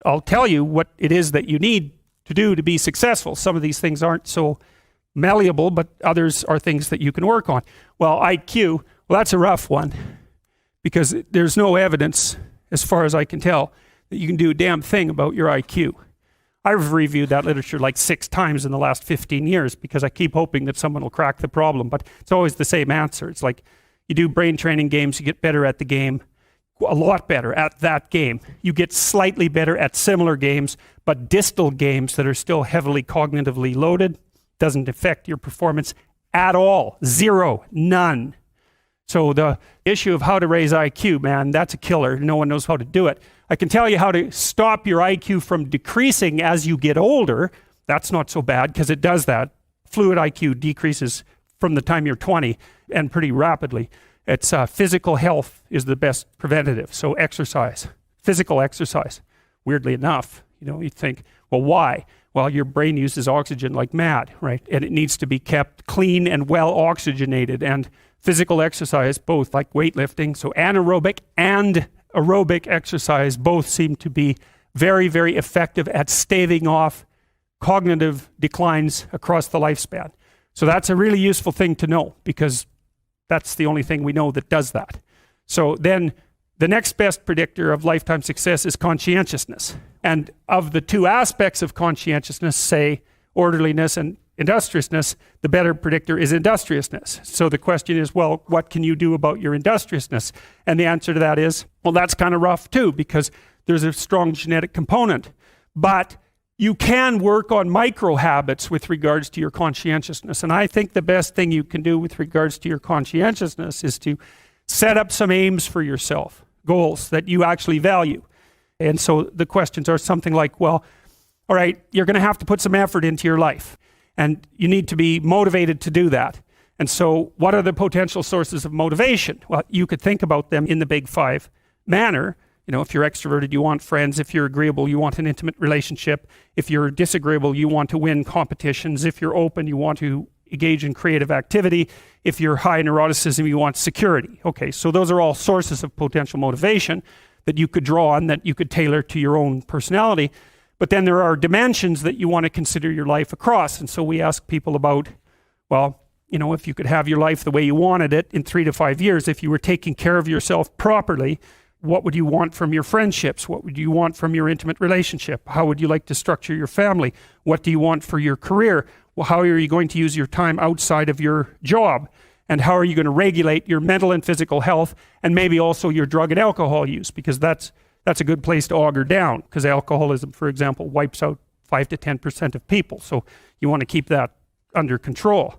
I'll tell you what it is that you need to do to be successful. Some of these things aren't so malleable, but others are things that you can work on. Well, IQ, well, that's a rough one because there's no evidence, as far as I can tell, that you can do a damn thing about your IQ. I've reviewed that literature like 6 times in the last 15 years because I keep hoping that someone will crack the problem, but it's always the same answer. It's like you do brain training games, you get better at the game, a lot better at that game. You get slightly better at similar games, but distal games that are still heavily cognitively loaded doesn't affect your performance at all. Zero, none. So the issue of how to raise IQ, man, that's a killer. No one knows how to do it. I can tell you how to stop your IQ from decreasing as you get older. That's not so bad because it does that. Fluid IQ decreases from the time you're 20 and pretty rapidly. It's physical health is the best preventative. So exercise, physical exercise. Weirdly enough, you think, well, why? Well, your brain uses oxygen like mad, right? And it needs to be kept clean and well oxygenated. And physical exercise, both like weightlifting, so anaerobic and aerobic exercise, both seem to be very, very effective at staving off cognitive declines across the lifespan. So that's a really useful thing to know because that's the only thing we know that does that. So then the next best predictor of lifetime success is conscientiousness. And of the 2 aspects of conscientiousness, say orderliness and industriousness, the better predictor is industriousness. So the question is, well, what can you do about your industriousness? And the answer to that is, well, that's kind of rough too, because there's a strong genetic component. But you can work on micro habits with regards to your conscientiousness. And I think the best thing you can do with regards to your conscientiousness is to set up some aims for yourself, goals that you actually value. And so the questions are something like, well, all right, you're going to have to put some effort into your life. And you need to be motivated to do that. And so what are the potential sources of motivation? Well, you could think about them in the big 5 manner. If you're extroverted, you want friends. If you're agreeable, you want an intimate relationship. If you're disagreeable, you want to win competitions. If you're open, you want to engage in creative activity. If you're high neuroticism, you want security. Okay, so those are all sources of potential motivation that you could draw on, that you could tailor to your own personality. But then there are dimensions that you want to consider your life across. And so we ask people about, well, if you could have your life the way you wanted it in 3 to 5 years, if you were taking care of yourself properly, what would you want from your friendships? What would you want from your intimate relationship? How would you like to structure your family? What do you want for your career? Well, how are you going to use your time outside of your job? And how are you going to regulate your mental and physical health, and maybe also your drug and alcohol use? Because that's a good place to auger down, because alcoholism, for example, wipes out 5 to 10% of people. So you want to keep that under control.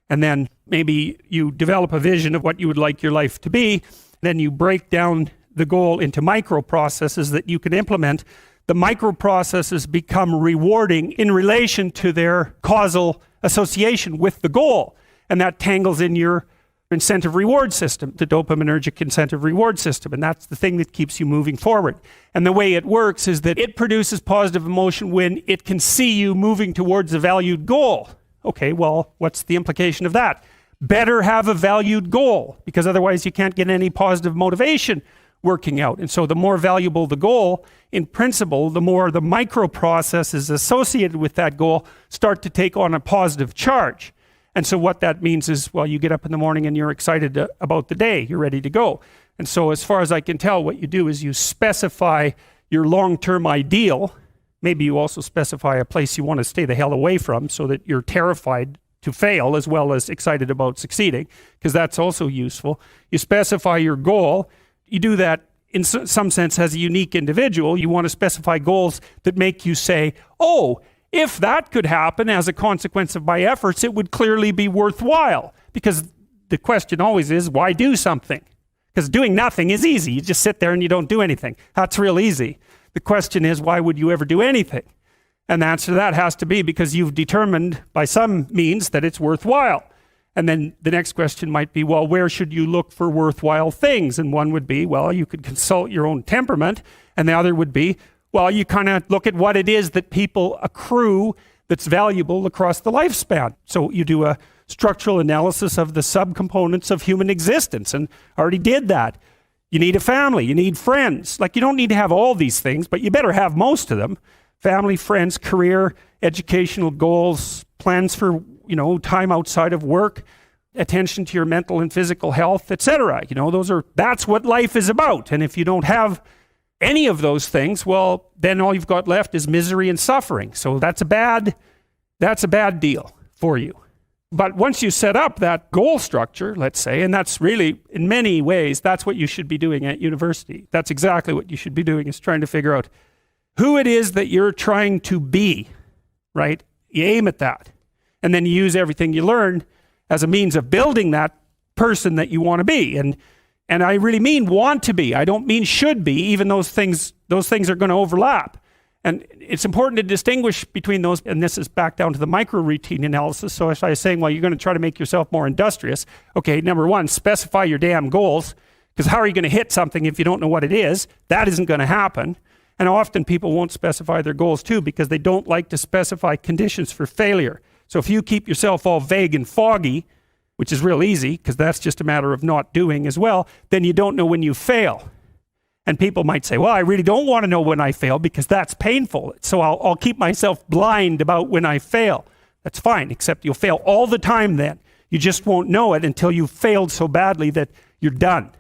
And then maybe you develop a vision of what you would like your life to be. Then you break down the goal into micro processes that you can implement. The micro processes become rewarding in relation to their causal association with the goal. And that tangles in your incentive reward system, the dopaminergic incentive reward system. And that's the thing that keeps you moving forward. And the way it works is that it produces positive emotion when it can see you moving towards a valued goal. Okay, well, what's the implication of that? Better have a valued goal, because otherwise you can't get any positive motivation working out. And so the more valuable the goal, in principle, the more the micro processes associated with that goal start to take on a positive charge. And so what that means is, well, you get up in the morning and you're excited about the day. You're ready to go. And so as far as I can tell, what you do is you specify your long-term ideal. Maybe you also specify a place you want to stay the hell away from so that you're terrified to fail as well as excited about succeeding, because that's also useful. You specify your goal. You do that in some sense as a unique individual. You want to specify goals that make you say, oh, if that could happen as a consequence of my efforts, it would clearly be worthwhile. Because the question always is, why do something? Because doing nothing is easy. You just sit there and you don't do anything. That's real easy. The question is, why would you ever do anything? And the answer to that has to be because you've determined by some means that it's worthwhile. And then the next question might be, well, where should you look for worthwhile things? And one would be, well, you could consult your own temperament. And the other would be, well, you kind of look at what it is that people accrue that's valuable across the lifespan. So you do a structural analysis of the subcomponents of human existence, and I already did that. You need a family. You need friends. Like, you don't need to have all these things, but you better have most of them. Family, friends, career, educational goals, plans for, time outside of work, attention to your mental and physical health, etc. That's what life is about. And if you don't have any of those things, well, then all you've got left is misery and suffering. So that's a bad deal for you. But once you set up that goal structure, let's say, and that's really, in many ways, that's what you should be doing at university. That's exactly what you should be doing, is trying to figure out who it is that you're trying to be, right? You aim at that. And then you use everything you learn as a means of building that person that you want to be. And I really mean want to be. I don't mean should be, even those things are going to overlap. And it's important to distinguish between those, and this is back down to the micro-routine analysis. So as I was saying, well, you're going to try to make yourself more industrious. Okay, number one, specify your damn goals, because how are you going to hit something if you don't know what it is? That isn't going to happen. And often people won't specify their goals too, because they don't like to specify conditions for failure. So if you keep yourself all vague and foggy, which is real easy, because that's just a matter of not doing as well, then you don't know when you fail. And people might say, well, I really don't want to know when I fail because that's painful. So I'll keep myself blind about when I fail. That's fine, except you'll fail all the time then. You just won't know it until you've failed so badly that you're done.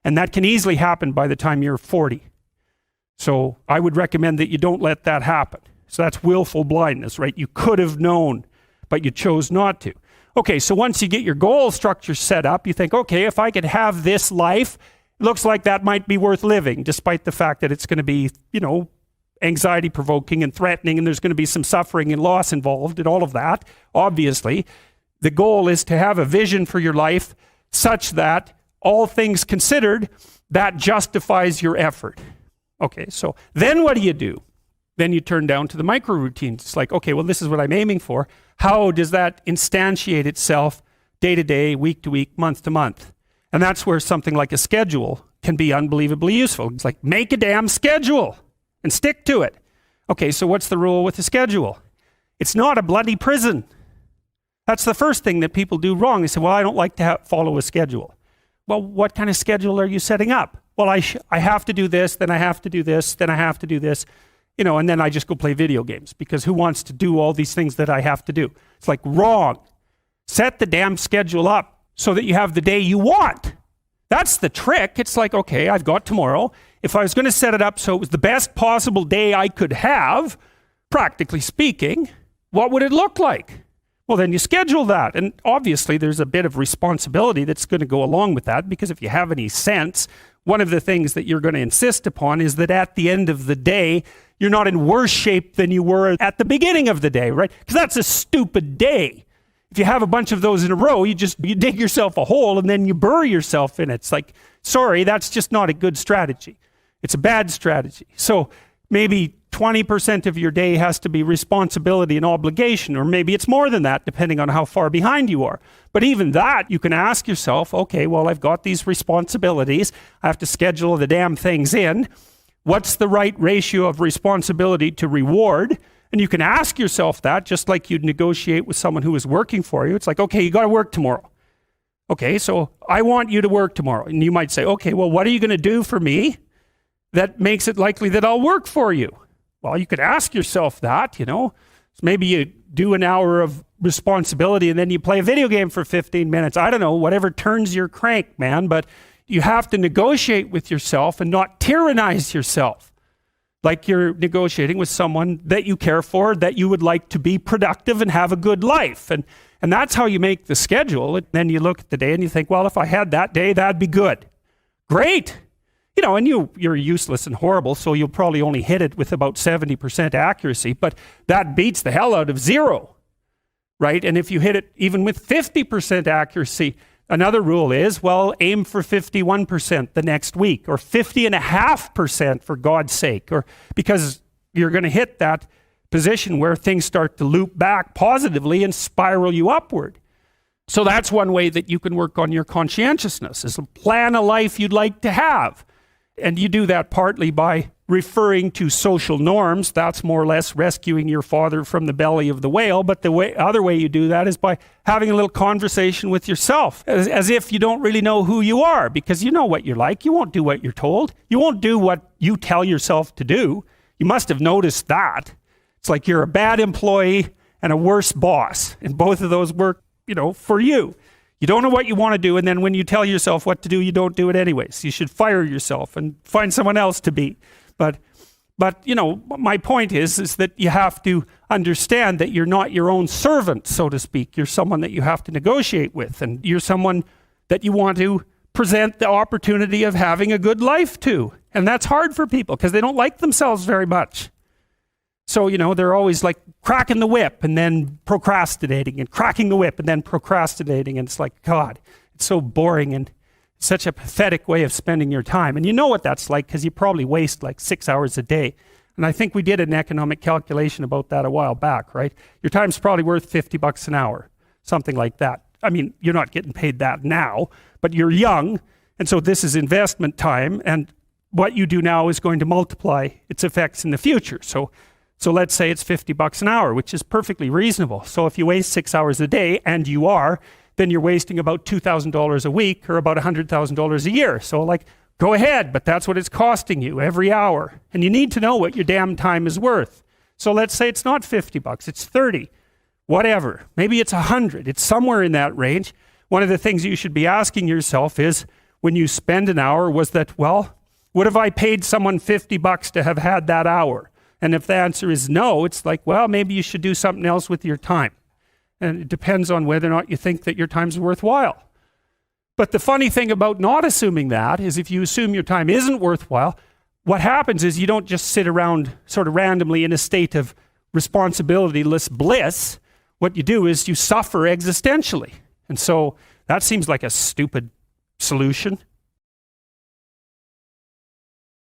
And that can easily happen by the time you're 40. So I would recommend that you don't let that happen. So that's willful blindness, right? You could have known, but you chose not to. Okay, so once you get your goal structure set up, you think, okay, if I could have this life, it looks like that might be worth living, despite the fact that it's going to be, anxiety provoking and threatening, and there's going to be some suffering and loss involved and all of that. Obviously, the goal is to have a vision for your life such that, all things considered, that justifies your effort. Okay, so then what do? Then you turn down to the micro routines. It's like, okay, well, this is what I'm aiming for. How does that instantiate itself day to day, week to week, month to month? And that's where something like a schedule can be unbelievably useful. It's like, make a damn schedule and stick to it. Okay, so what's the rule with the schedule? It's not a bloody prison. That's the first thing that people do wrong. They say, well, I don't like to follow a schedule. Well, what kind of schedule are you setting up? Well, I have to do this, then I have to do this, then I have to do this, and then I just go play video games, because who wants to do all these things that I have to do? It's like, wrong. Set the damn schedule up so that you have the day you want. That's the trick. It's like, okay, I've got tomorrow. If I was going to set it up so it was the best possible day I could have, practically speaking, what would it look like? Well, then you schedule that. And obviously there's a bit of responsibility that's going to go along with that, because if you have any sense, one of the things that you're going to insist upon is that at the end of the day, you're not in worse shape than you were at the beginning of the day, right? Because that's a stupid day. If you have a bunch of those in a row, you dig yourself a hole and then you bury yourself in it. It's like, sorry, that's just not a good strategy. It's a bad strategy. So maybe 20% of your day has to be responsibility and obligation, or maybe it's more than that, depending on how far behind you are. But even that, you can ask yourself, okay, well, I've got these responsibilities. I have to schedule the damn things in. What's the right ratio of responsibility to reward? And you can ask yourself that, just like you'd negotiate with someone who is working for you. It's like, okay, you got to work tomorrow. Okay, so I want you to work tomorrow. And you might say, okay, well, what are you going to do for me that makes it likely that I'll work for you? Well, you could ask yourself that, So maybe you do an hour of responsibility and then you play a video game for 15 minutes. I don't know, whatever turns your crank, man. But you have to negotiate with yourself and not tyrannize yourself. Like you're negotiating with someone that you care for, that you would like to be productive and have a good life. And that's how you make the schedule. And then you look at the day and you think, well, if I had that day, that'd be good. Great. And you're useless and horrible, so you'll probably only hit it with about 70% accuracy, but that beats the hell out of 0, right? And if you hit it even with 50% accuracy, another rule is, well, aim for 51% the next week, or 50.5% for God's sake, or because you're going to hit that position where things start to loop back positively and spiral you upward. So that's one way that you can work on your conscientiousness, is plan a life you'd like to have. And you do that partly by referring to social norms. That's more or less rescuing your father from the belly of the whale. But the other way you do that is by having a little conversation with yourself, as if you don't really know who you are, because you know what you're like. You won't do what you're told. You won't do what you tell yourself to do. You must have noticed that. It's like you're a bad employee and a worse boss. And both of those work, for you. You don't know what you want to do, and then when you tell yourself what to do, you don't do it anyways. You should fire yourself and find someone else to be. But my point is that you have to understand that you're not your own servant, so to speak. You're someone that you have to negotiate with, and you're someone that you want to present the opportunity of having a good life to. And that's hard for people because they don't like themselves very much. So, they're always like cracking the whip and then procrastinating, and cracking the whip and then procrastinating. And it's like, God, it's so boring and such a pathetic way of spending your time. And you know what that's like because you probably waste like 6 hours a day. And I think we did an economic calculation about that a while back, right? Your time's probably worth $50 an hour, something like that. I mean, you're not getting paid that now, but you're young. And so this is investment time. And what you do now is going to multiply its effects in the future. So let's say it's $50 an hour, which is perfectly reasonable. So if you waste 6 hours a day, and you are, then you're wasting about $2,000 a week, or about $100,000 a year. So go ahead, but that's what it's costing you every hour. And you need to know what your damn time is worth. So let's say it's not $50, it's 30, whatever. Maybe it's 100, it's somewhere in that range. One of the things you should be asking yourself is, when you spend an hour, was that, would have I paid someone $50 to have had that hour? And if the answer is no, it's like, maybe you should do something else with your time. And it depends on whether or not you think that your time's worthwhile. But the funny thing about not assuming that is, if you assume your time isn't worthwhile, what happens is you don't just sit around sort of randomly in a state of responsibilityless bliss. What you do is you suffer existentially. And so that seems like a stupid solution.